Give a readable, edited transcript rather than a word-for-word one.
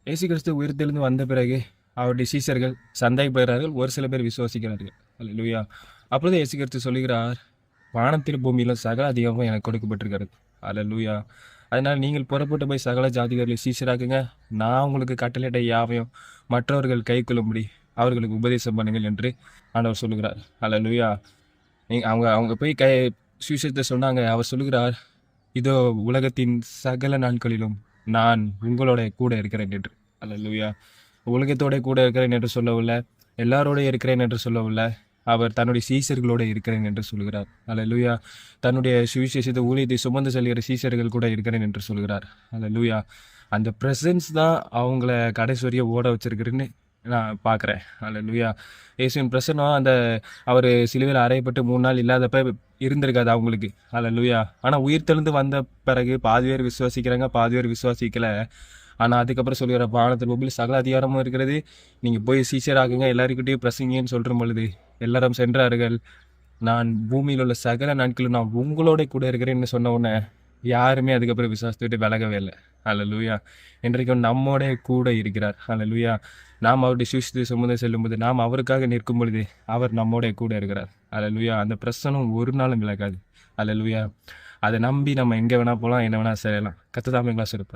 இயேசு கிறிஸ்து உயிர்த்தெழுந்து வந்த பிறகு அவருடைய சீஷர்கள் சந்தேகப்படுகிறார்கள், ஒரு சில பேர் விசுவாசிக்கிறார்கள். அல்லேலூயா. அப்பொழுது இயேசு கிறிஸ்து சொல்லுகிறார், வானத்திலும் பூமியிலும் சகல அதிகாரமும் எனக்கு கொடுக்கப்பட்டிருக்கிறது. அல்லேலூயா. அதனால் நீங்கள் புறப்பட்டு போய் சகல ஜாதிகளையும் சீஷராக்குங்க. நான் உங்களுக்கு கட்டளையிட்ட யாவையும் மற்றவர்கள் கைக்கொள்ளும்படி அவர்களுக்கு உபதேசம் பண்ணுங்கள் என்று ஆண்டவர் சொல்லுகிறார். அல்லேலூயா. அவங்க அவங்க போய் சுவிசேஷத்தை சொன்னாங்க. அவர் சொல்லுகிறார், இதோ உலகத்தின் சகல நாட்களிலும் நான் உங்களோட கூட இருக்கிறேன் என்று. அல்லேலூயா. உலகத்தோட கூட இருக்கிறேன் என்று சொல்லவில்லை, எல்லாரோட இருக்கிறேன் என்று சொல்லவில்லை, அவர் தன்னுடைய சீஷர்களோட இருக்கிறேன் என்று சொல்கிறார். அல்லேலூயா. தன்னுடைய சுவிசேஷத்தை ஊழியத்தை சுமந்து செல்கிற சீஷர்கள் கூட இருக்கிறேன் என்று சொல்கிறார். அல்லேலூயா. அந்த ப்ரெசன்ஸ் தான் அவங்கள கடைசி வரையும் ஓட வச்சிருக்கிறேன்னு நான் பார்க்குறேன். அல்லேலூயா. இயேசுவின் பிரசன்னம் அந்த அவர் சிலுவையில் அறையப்பட்டு 3 நாள் இல்லாதப்ப இருந்திருக்காது அவங்களுக்கு. அல்லேலூயா. ஆனால் உயிர்த்தெழுந்து வந்த பிறகு பாதி பேர் விசுவாசிக்கிறாங்க, பாதி பேர் விசுவாசிக்கல. ஆனால் அதுக்கப்புறம் சொல்லுகிற வானத்தின் பூமியில் சகல அதிகாரமும் இருக்கிறது, நீங்கள் போய் சீஷராகுங்க, எல்லாருக்கிட்டையும் பிரசங்கின்னு சொல்கிற பொழுது எல்லாரும் சென்றார்கள். நான் பூமியில் உள்ள சகல நாட்களும் நான் உங்களோட கூட இருக்கிறேன்னு சொன்ன உடனே யாருமே அதுக்கப்புறம் விசுவாசத்தை விலகவே இல்லை. அல்லேலூயா. இன்றைக்கும் நம்மோட கூட இருக்கிறார். அல்லேலூயா. நாம் அவருடைய சுவிசேஷத்தை சுமந்து செல்லும்போது நாம் அவருக்காக நிற்கும் பொழுது அவர் நம்மோட கூட இருக்கிறார். அல்லேலூயா. அந்த பிரச்சனம் ஒரு நாளும் விலகாது. அல்லேலூயா. அதை நம்பி நம்ம எங்கே வேணால் போகலாம், என்ன வேணால் செய்யலாம். கர்த்தர் தாமே எங்களை ஆசீர்வதிப்பார்.